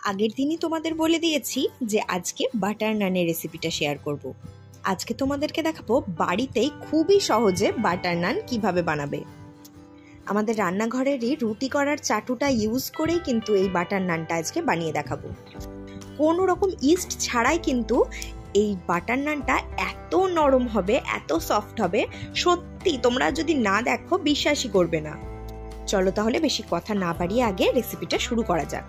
আগের দিনই তোমাদের বলে দিয়েছি যে আজকে বাটার নানের রেসিপিটা শেয়ার করব। আজকে তোমাদেরকে দেখাবো বাড়িতেই খুবই সহজে বাটার নান কিভাবে বানাবে। আমাদের রান্নাঘরেরই রুটি করার চাটুটা ইউজ করেই কিন্তু এই বাটার নানটা আজকে বানিয়ে দেখাবো। কোনো রকম ইস্ট ছাড়াই কিন্তু এই বাটার নানটা এত নরম হবে, এত সফট হবে, সত্যি তোমরা যদি না দেখো বিশ্বাসই করবে না। চলো তাহলে বেশি কথা না বাড়িয়ে আগে রেসিপিটা শুরু করা যাক।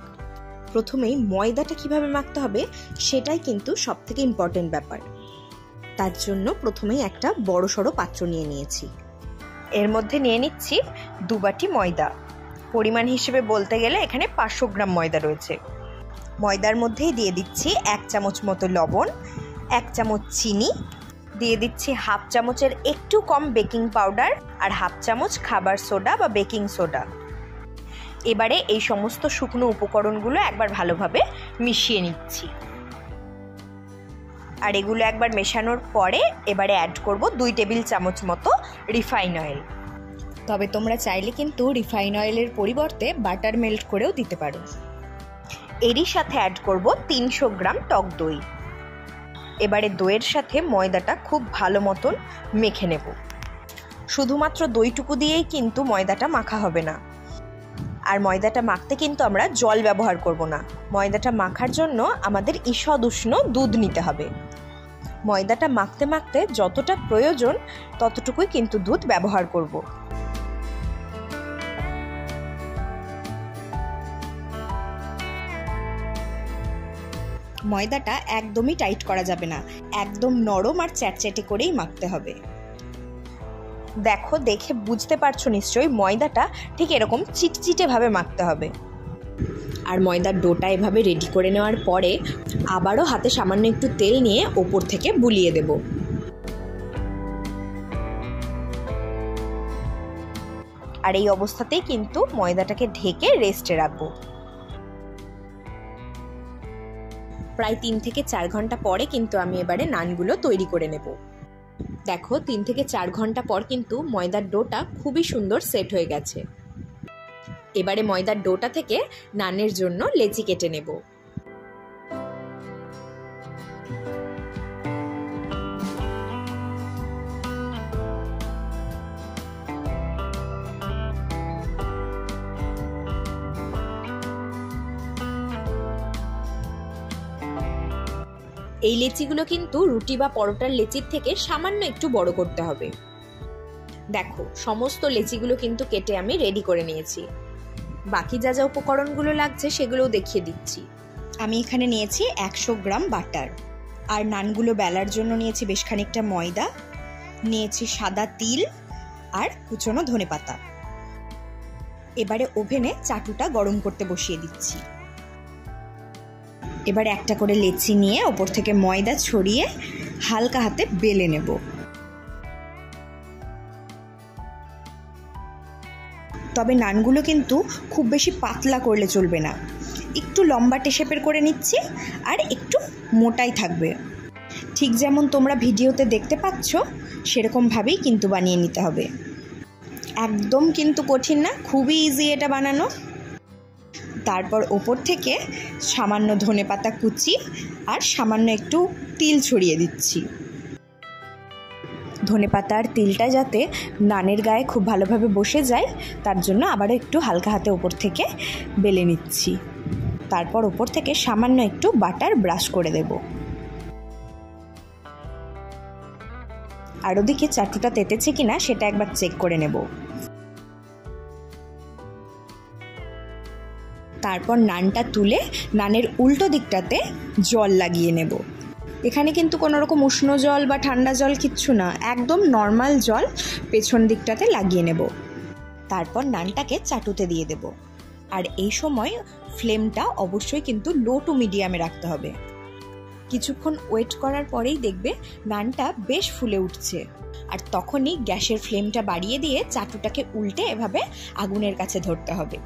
প্রথমেই ময়দাটা কিভাবে মাখতে হবে সেটাই কিন্তু সবথেকে ইম্পর্টেন্ট ব্যাপার। তার জন্য প্রথমেই একটা বড় সড়ো পাত্র নিয়ে নিয়েছি। এর মধ্যে নিয়ে নিচ্ছি 2 বাটি ময়দা। পরিমাণ হিসেবে বলতে গেলে এখানে 500 গ্রাম ময়দা রয়েছে। ময়দার মধ্যেই দিয়ে দিচ্ছি 1 চামচ মতো লবণ, 1 চামচ চিনি, দিয়ে দিচ্ছি 1/2 চামচের একটু কম বেকিং পাউডার আর 1/2 চামচ খাবার সোডা বা বেকিং সোডা। এবারে এই সমস্ত শুকনো উপকরণগুলো একবার ভালোভাবে মিশিয়ে নিচ্ছি। আর এগুলো একবার মেশানোর পরে এবারে অ্যাড করব 2 টেবিল চামচ মতো রিফাইন অয়েল। তবে তোমরা চাইলে কিন্তু রিফাইন অয়েলের পরিবর্তে বাটার মেল্ট করেও দিতে পারো। এরই সাথে অ্যাড করব 300 গ্রাম টক দই। এবারে দইয়ের সাথে ময়দাটা খুব ভালো মতন মেখে নেব। শুধুমাত্র দইটুকু দিয়েই কিন্তু ময়দাটা মাখা হবে না। আর ময়দাটা মাখতে কিন্তু আমরা জল ব্যবহার করব না। ময়দাটা মাখার জন্য আমাদের ঈষৎ উষ্ণ দুধ নিতে হবে। ময়দাটা মাখতে মাখতে যতটা প্রয়োজন ততটুকুই কিন্তু দুধ ব্যবহার করব। ময়দাটা একদমই টাইট করা যাবে না, একদম নরম আর চ্যাটচ্যাটে করেই মাখতে হবে। দেখো, দেখে বুঝতে পারছো নিশ্চয়ই ময়দাটা ঠিক এরকম চিটচিটে ভাবে মাখতে হবে। আর ময়দার ডোটা এভাবে রেডি করে নেওয়ার পরে আবারও হাতে সামান্য একটু তেল নিয়ে ওপর থেকে বুলিয়ে দেব। আর এই অবস্থাতেই কিন্তু ময়দাটাকে ঢেকে রেস্টে রাখবো। প্রায় 3 থেকে 4 ঘন্টা পরে কিন্তু আমি এবারে নানগুলো তৈরি করে নেব। দেখো, 3 থেকে 4 ঘন্টা পর কিন্তু ময়দার ডোটা খুবই সুন্দর সেট হয়ে গেছে। এবারে ময়দার ডোটা থেকে নানের জন্য লেচি কেটে নেব। এই লেচিগুলো কিন্তু রুটি বা পরোটার লেচির থেকে সামান্য একটু বড় করতে হবে। দেখো, সমস্ত লেচিগুলো কিন্তু কেটে আমি রেডি করে নিয়েছি। বাকি যা যা উপকরণগুলো লাগছে সেগুলোও দেখিয়ে দিচ্ছি। আমি এখানে নিয়েছি 100 গ্রাম বাটার, আর নানগুলো বেলার জন্য নিয়েছি বেশ খানিকটা ময়দা, নিয়েছি সাদা তিল আর কুচনো ধনেপাতা। এবারে ওভেনে চাটুটা গরম করতে বসিয়ে দিচ্ছি। এবারে একটা করে লেচি নিয়ে ওপর থেকে ময়দা ছড়িয়ে হালকা হাতে বেলে নেব। তবে নানগুলো কিন্তু খুব বেশি পাতলা করলে চলবে না, একটু লম্বাটে শেপের করে নিচ্ছি আর একটু মোটাই থাকবে। ঠিক যেমন তোমরা ভিডিওতে দেখতে পাচ্ছ সেরকমভাবেই কিন্তু বানিয়ে নিতে হবে। একদম কিন্তু কঠিন না, খুবই ইজি এটা বানানো। তারপর ওপর থেকে সামান্য ধনেপাতা কুচি আর সামান্য একটু তিল ছড়িয়ে দিচ্ছি। ধনেপাতা আর তিলটা যাতে নানের গায়ে খুব ভালোভাবে বসে যায় তার জন্য আবারও একটু হালকা হাতে ওপর থেকে বেলে নিচ্ছি। তারপর ওপর থেকে সামান্য একটু বাটার ব্রাশ করে দেব। আর ওদিকে চাটুটা তেতেছে কিনা সেটা একবার চেক করে নেব। তারপর নানটা তুলে নানের উল্টো দিকটাতে জল লাগিয়ে নেব। এখানে কিন্তু কোনো রকম উষ্ণ জল বা ঠান্ডা জল কিচ্ছু না, একদম নর্মাল জল পেছন দিকটাতে লাগিয়ে নেব। তারপর নানটাকে চাটুতে দিয়ে দেব। আর এই সময় ফ্লেমটা অবশ্যই কিন্তু লো টু মিডিয়ামে রাখতে হবে। কিছুক্ষণ ওয়েট করার পরেই দেখবে নানটা বেশ ফুলে উঠছে। আর তখনই গ্যাসের ফ্লেমটা বাড়িয়ে দিয়ে চাটুটাকে উল্টে এভাবে আগুনের কাছে ধরতে হবে।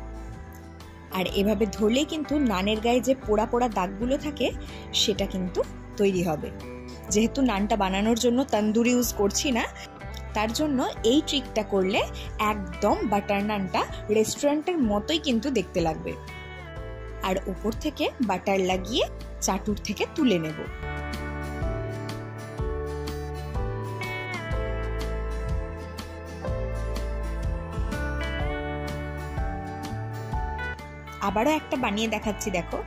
আর এভাবে ধরলেই কিন্তু নানের গায়ে যে পোড়া পোড়া দাগগুলো থাকে সেটা কিন্তু তৈরি হবে। যেহেতু নানটা বানানোর জন্য তন্দুরি ইউজ করছি না, তার জন্য এই ট্রিকটা করলে একদম বাটার নানটা রেস্টুরেন্টের মতোই কিন্তু দেখতে লাগবে। আর উপর থেকে বাটার লাগিয়ে চাটুর থেকে তুলে নেব। আবারও একটা বানিয়ে দেখাচ্ছি, দেখো।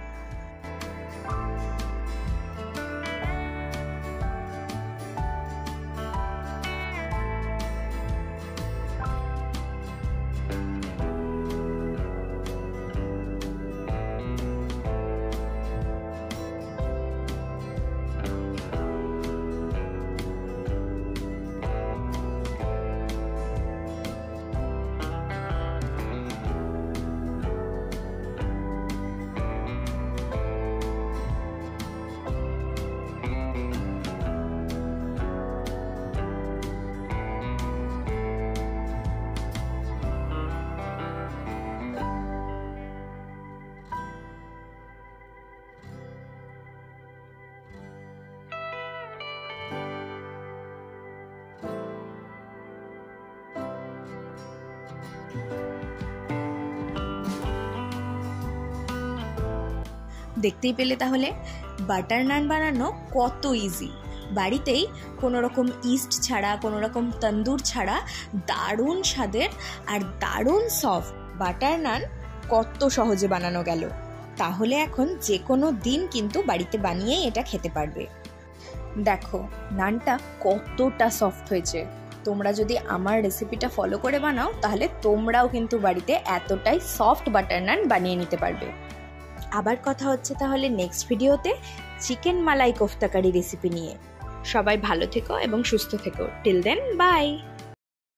দেখতেই পেলে তাহলে বাটার নান বানানো কত ইজি। বাড়িতেই কোনো রকম ইস্ট ছাড়া, কোনো রকম তন্দুর ছাড়া দারুণ স্বাদের আর দারুণ সফট বাটার নান কত সহজে বানানো গেল। তাহলে এখন যে কোনো দিন কিন্তু বাড়িতে বানিয়েই এটা খেতে পারবে। দেখো নানটা কতটা সফট হয়েছে। তোমরা যদি আমার রেসিপিটা ফলো করে বানাও তাহলে তোমরাও কিন্তু বাড়িতে এতটাই সফট বাটার নান বানিয়ে নিতে পারবে। আবার কথা হচ্ছে তাহলে নেক্সট ভিডিওতে chicken malai kofta curry recipe নিয়ে। সবাই ভালো থেকো এবং সুস্থ থেকো। Till then, by.